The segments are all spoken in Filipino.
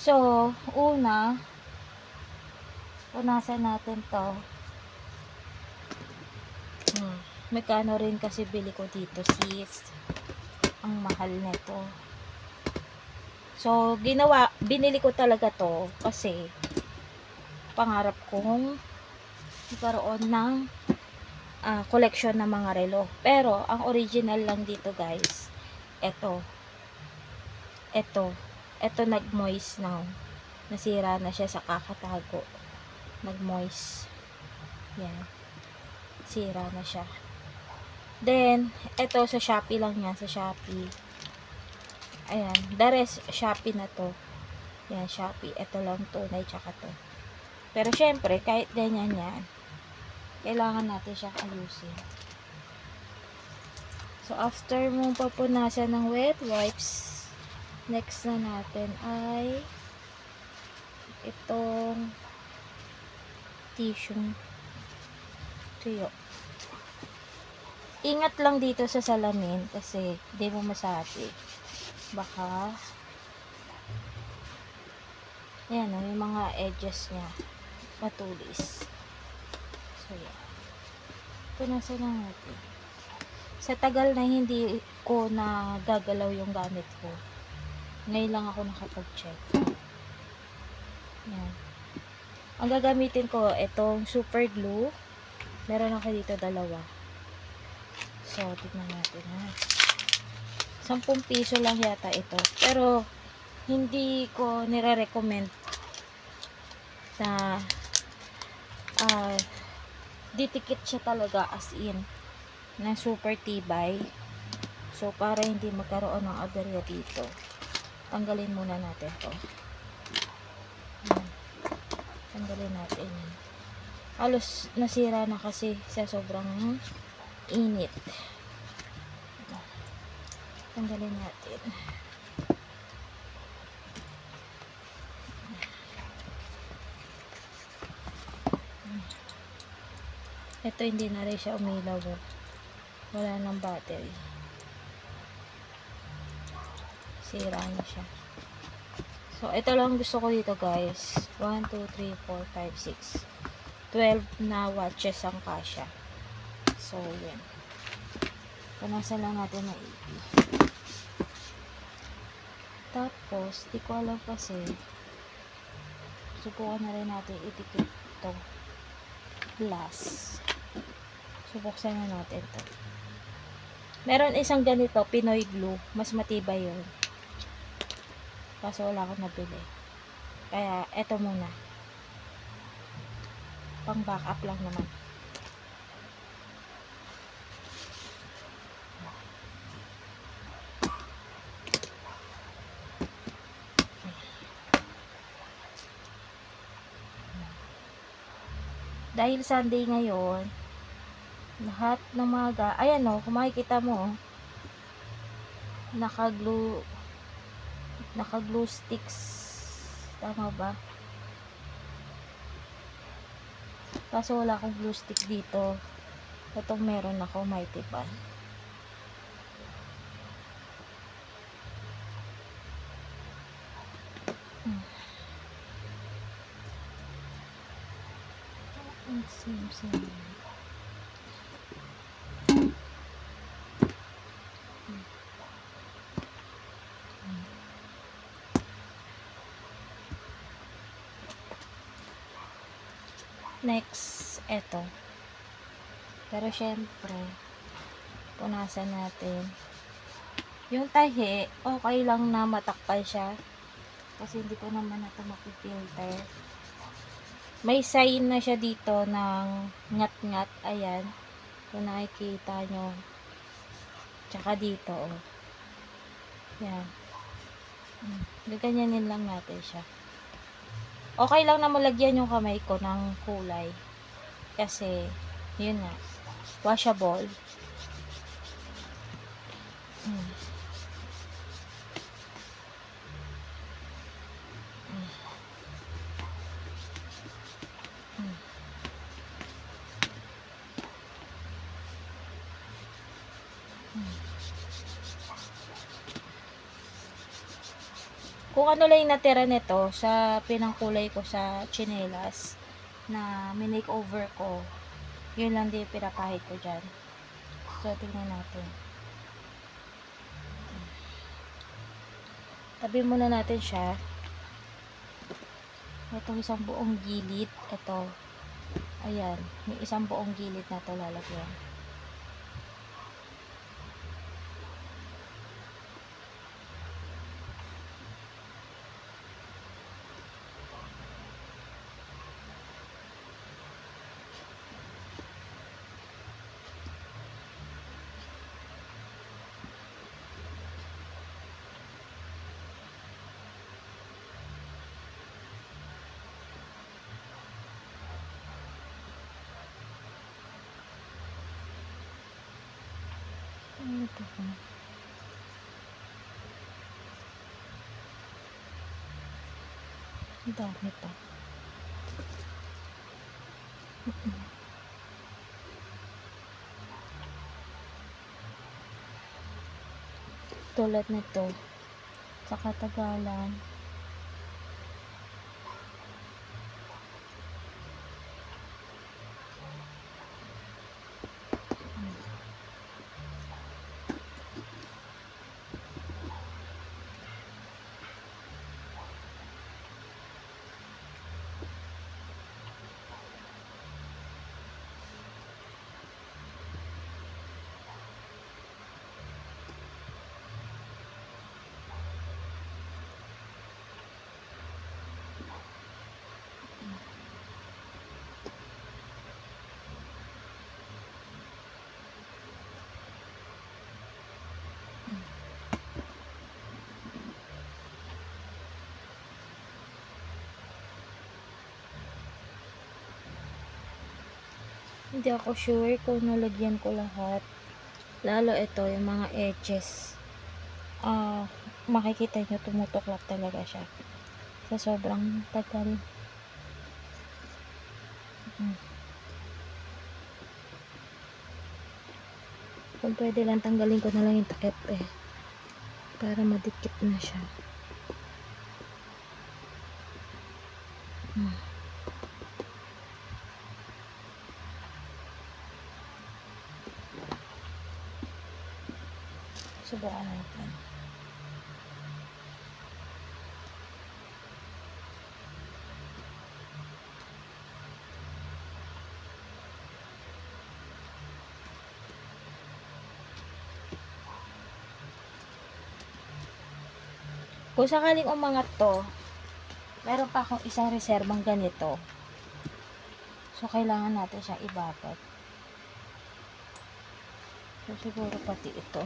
So, una, punasan natin to. Magkano rin kasi bili ko dito, sis. Ang mahal nito. So, binili ko talaga to kasi pangarap kong magkaroon ng collection ng mga relo. Pero, ang original lang dito, guys, eto nag-moist now. Nasira na siya sa kakatago. Nag-moist. Yan. Sira na siya. Then, eto sa Shopee lang yan. Sa Shopee. Ayan. The rest, Shopee na to. Yan, Shopee. Eto lang tunay tsaka to. Pero, syempre, kahit ganyan yan, kailangan natin siyang ayusin. So, after mong papunasan ng wet wipes, next na natin ay itong tissue tuyo. Ingat lang dito sa salamin kasi di mo masabi. Baka yan o, yung mga edges niya matulis. So, yan. Punasan na natin. Sa tagal na hindi ko na gagalaw yung gamit ko, ngayon lang ako nakapag-check. Yan. Ang gagamitin ko, itong super glue. Meron ako dito dalawa. So, tignan natin ha. 10 piso lang yata ito. Pero, hindi ko nire-recommend na ditikit siya talaga as in na super tibay. So, para hindi magkaroon ng aberya dito, tanggalin muna natin to. Tanggalin natin. Halos nasira na kasi sa sobrang init. Tanggalin natin. Ito hindi na rin siya umilaw. Wala nang battery. Sira na siya. So, ito lang gusto ko dito, guys. 1, 2, 3, 4, 5, 6. 12 na watches ang kasya. So, yun. Punasan lang natin na ipi. Tapos, di ko alam kasi, subukan na rin natin itikit ito. Plus, subuksan na natin ito. Meron isang ganito, Pinoy glue. Mas matibay yun. Kaso wala akong nabili. Kaya, eto muna. Pang backup lang naman. Dahil Sunday ngayon, lahat ng mga ayan o, kung makikita mo, naka-glue sticks. Tama ba? Kaso wala akong glue stick dito. Itong meron ako, Mighty Band. Same. Next, eto. Pero syempre, punasan natin. Yung tahi, okay lang na matakpan siya. Kasi hindi ko naman ito makipilter. May sign na siya dito ng ngat-ngat. Ayan. Kung nakikita nyo. Tsaka dito, oh. Yan. Gaganyanin lang natin siya. Okay lang na malagyan yung kamay ko ng kulay. Kasi, yun nga. Washable. Kung ano lang yung natira nito sa pinangkulay ko sa tsinelas na minake-over ko, yun lang din pinapahid ko dyan. So, tingnan natin. Tabi muna natin siya. Ito isang buong gilid. Ito. Ayan. May isang buong gilid na to lalagyan. Ito pa. Ang dami pa. Tulad nito sa katagalan, hindi ako sure kung nalagyan ko lahat. Lalo ito, yung mga edges. Makikita nyo, tumutuklap talaga siya. Sa sobrang tagal. Kung pwede lang, tanggalin ko na lang yung takip para madikit na siya. Subukan natin. Kung sakaling umangat to, meron pa akong isang reserbang ganito. So, kailangan natin siyang ibabad. So, siguro pati ito.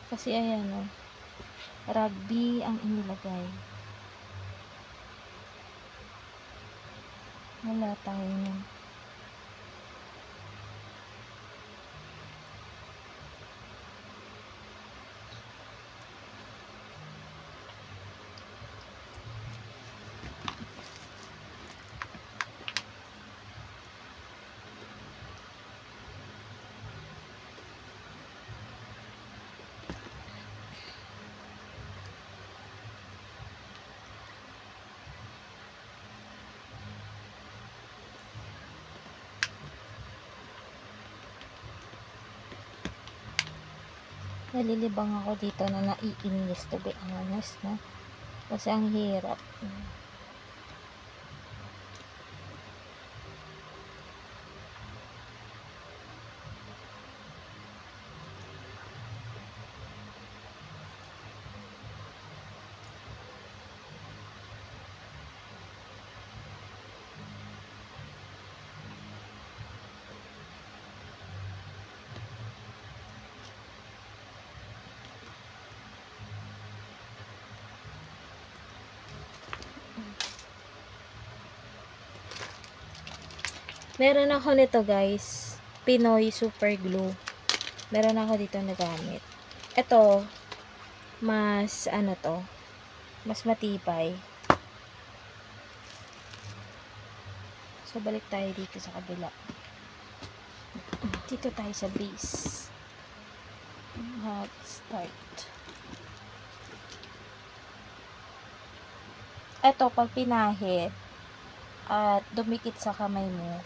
Kasi ayan o, rugby ang inilagay. Wala tayo nun. Nalilibang ako dito na naiinis, to be honest, no? Kasi ang hirap. Meron ako nito, guys. Pinoy Super Glue. Meron ako dito na gamit. Ito, mas ano to, mas matibay. So, balik tayo dito sa kabila. Dito tayo sa base. Start. eto pag pinahid at dumikit sa kamay mo,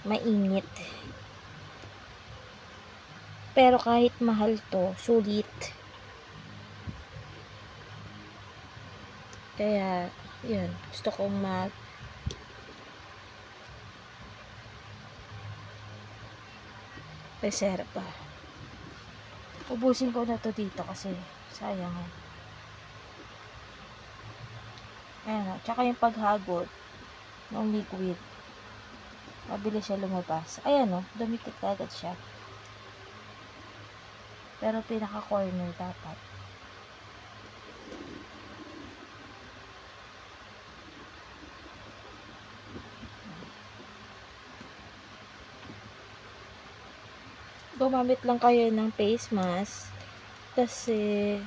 mainit. Pero kahit mahal to, sulit. Kaya, yun, gusto kong reserva. Ubusin ko na to dito kasi sayang eh. Ayan o. Tsaka yung paghagod ng liquid, mabilis siya lumabas. Ayan o. Dumikit agad siya. Pero pinaka-corner dapat. Gumamit lang kayo ng face mask kasi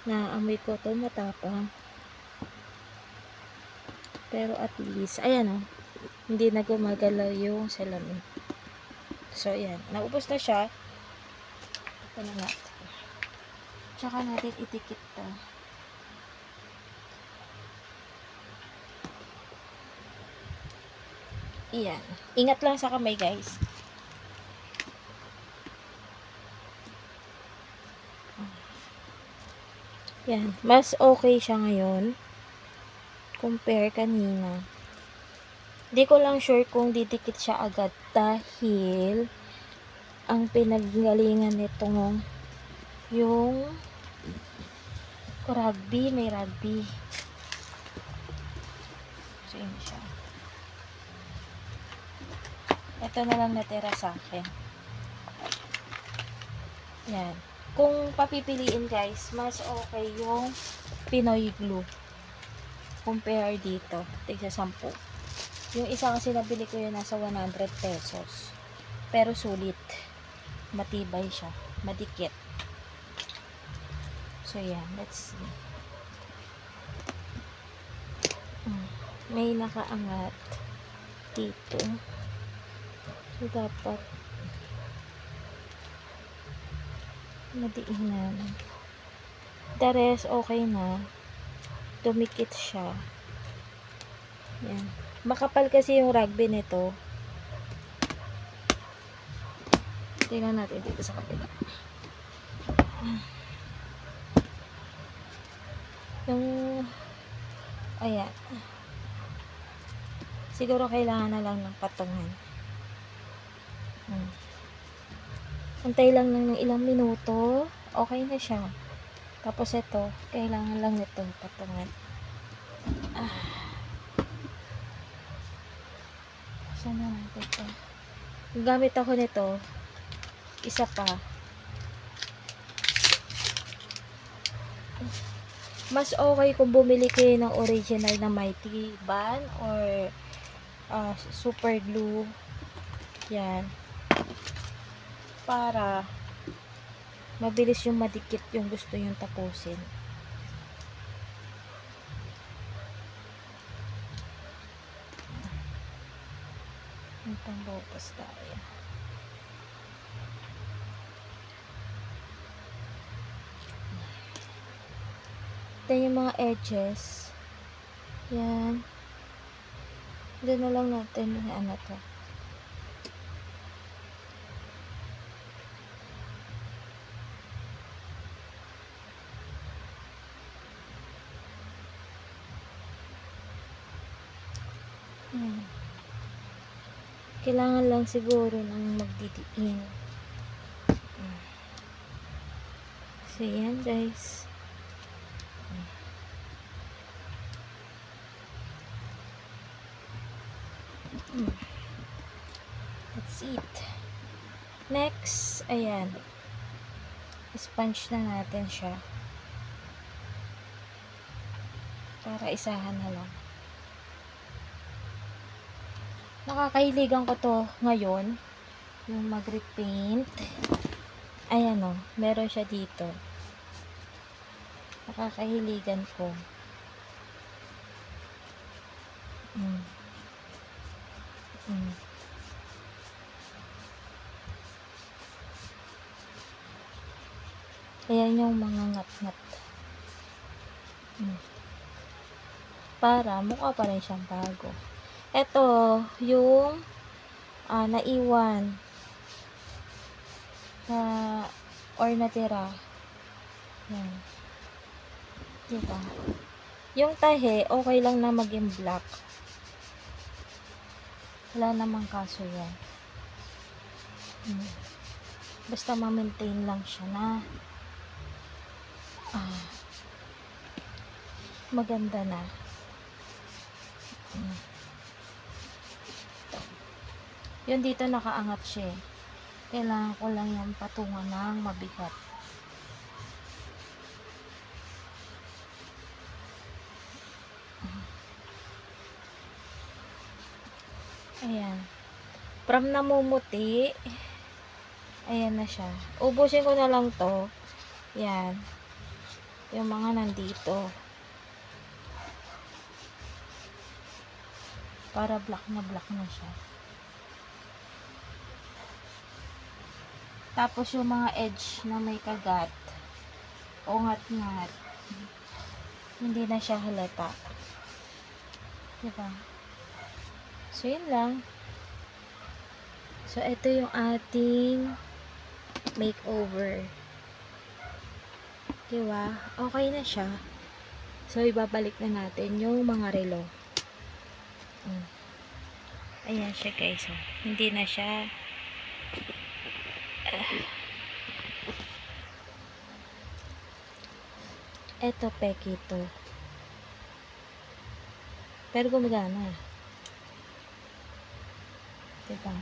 naamoy ko to matapang. Pero at least, ayan o. Hindi na gumagalaw yung salamin. So, ayan. Naubos na siya. Ito na nga. Tsaka natin itikit to. Ayan. Ingat lang sa kamay, guys. Yan. Mas okay siya ngayon compare kanina. Di ko lang sure kung didikit siya agad dahil ang pinaggalingan nitong yung rugby, may rugby. So, yun siya. Ito na lang natira sa akin. Yan. Kung papipiliin guys, mas okay yung Pinoy glue compare dito. Tigsa 10. Yung isa kasi nabili ko yun nasa 100 pesos. Pero sulit. Matibay siya. Madikit. So, yan. Let's see. May nakaangat dito. So, dapat madiinan. The rest, okay na. Dumikit siya. Yan. Makapal kasi yung rugby nito. Tingnan natin dito sa kapila. Yung ayan. Siguro kailangan na lang ng patungan. Antay lang ng ilang minuto. Okay na siya. Tapos ito, kailangan lang nito patungan. Saan na natin ito? Yung gamit ako nito, isa pa. Mas okay kung bumili kayo ng original na Mighty Band or super glue. Yan. Para mabilis yung madikit yung gusto yung tapusin. Yung pangbutas tayo. Ito yung mga edges. Yan. Doon na lang natin ano to. Yan. Kailangan lang siguro ng magdidiin. So, yan guys. That's it. Next, ayan. Sponge na natin siya. Para isahan na lang. Nakakahiligan ko to ngayon. Yung mag-repaint. Ayan o. Meron siya dito. Nakakahiligan ko. Ayan yung mga ngat-ngat. para mukha pa rin siyang bago. Ito, yung naiwan na or natira. Yan. Diba? Yung tahe, okay lang na maging black. Wala namang kaso yan. Basta ma-maintain lang siya na maganda na. Yun dito nakaangat siya eh. Kailangan ko lang yung patungan ng mabigat. Ayan. From namumuti, ayan na siya. Ubusin ko na lang to. Yan. Yung mga nandito. Para black na siya. Tapos yung mga edge na may kagat, ungat-ngat, hindi na siya halata. Diba? So, yun lang. So, ito yung ating makeover. Diba? Okay na siya. So, ibabalik na natin yung mga relo. Ayan siya guys. So, hindi na siya eto peki to. Pero gumagana. Diba?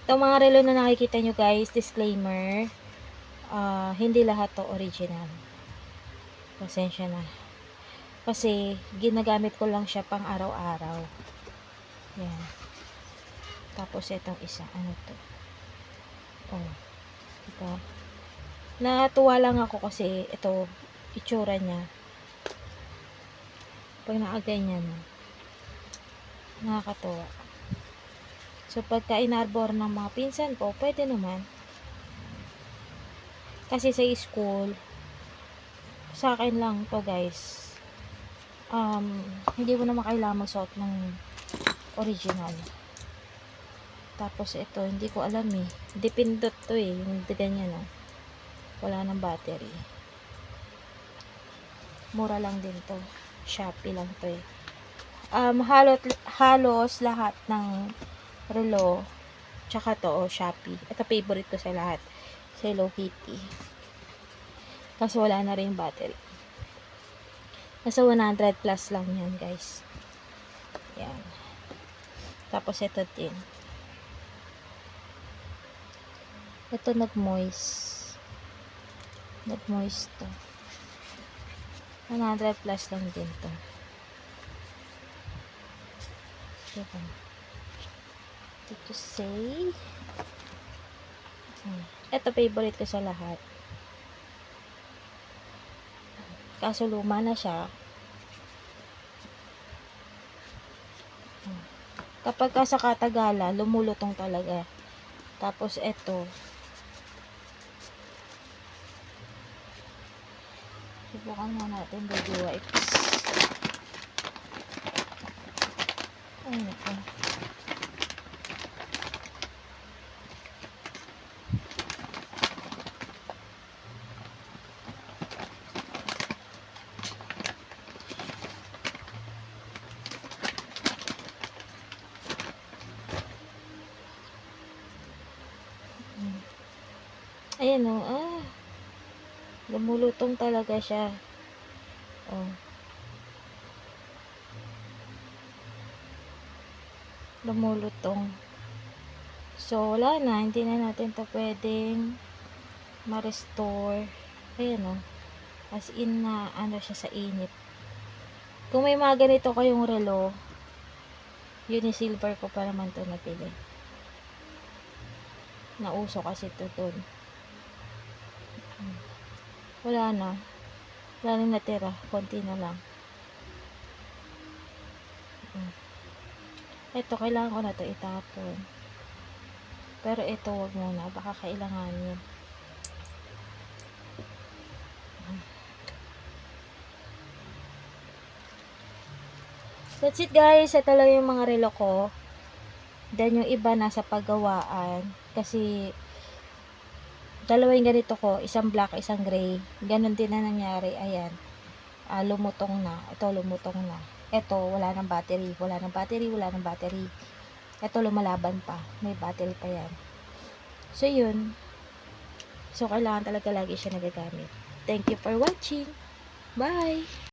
Itong mga relo na nakikita nyo guys, disclaimer, hindi lahat to original. Pasensya na. Kasi, ginagamit ko lang siya pang araw-araw. Yan. Tapos, itong isa. Ano to? Oh. Diba? Natuwa lang ako kasi, ito, itsura niya. Pag nakaganyan na. Nakakatuwa. So, pagka inarbor ng mga pinsan ko, pwede naman. Kasi sa school, sa akin lang to guys. Hindi mo naman kailangan magsuot ng original. Tapos ito, hindi ko alam eh. Dipindot to eh. Yung ganyan oh. Wala ng battery. Mura lang din to. Shopee lang to eh. Halos lahat ng relo tsaka to oh, Shopee. Ito favorite ko sa lahat. Sa Hello Kitty. Kasi wala na rin battery. Nasa 100 plus lang yan guys. Yan. Tapos ito din. Ito nag-moist. Nag-moist to. 100 plus lang din to. Diba? To say. Ito favorite ko sa lahat. Kaso luma na siya. Kapag sa katagalan, lumulutong talaga. Tapos ito. Subukan mo natin baby wipes. Ay, nako. Ayan o, lumulutong talaga siya. Oh. Lumulutong. So, wala na. Hindi na natin to pwedeng ma-restore. Ayan o. As in na, ano siya sa init. Kung may mga ganito kayong relo, uni-silver ko pa naman to napili. Nauso kasi ito dun. Wala na. Wala na natira. Konti na lang. Ito, kailangan ko na ito itapon. Pero ito, wag muna. Baka kailanganin. That's it guys. Ito lang yung mga relo ko. Then yung iba nasa paggawaan. Kasi dalawa yung ganito ko. Isang black, isang gray. Ganon din na nangyari. Ayan. Lumutong na. Ito lumutong na. Ito wala ng battery. Wala ng battery. Wala ng battery. Ito lumalaban pa. May battery pa yan. So yun. So kailangan talaga lagi siya nagagamit. Thank you for watching. Bye!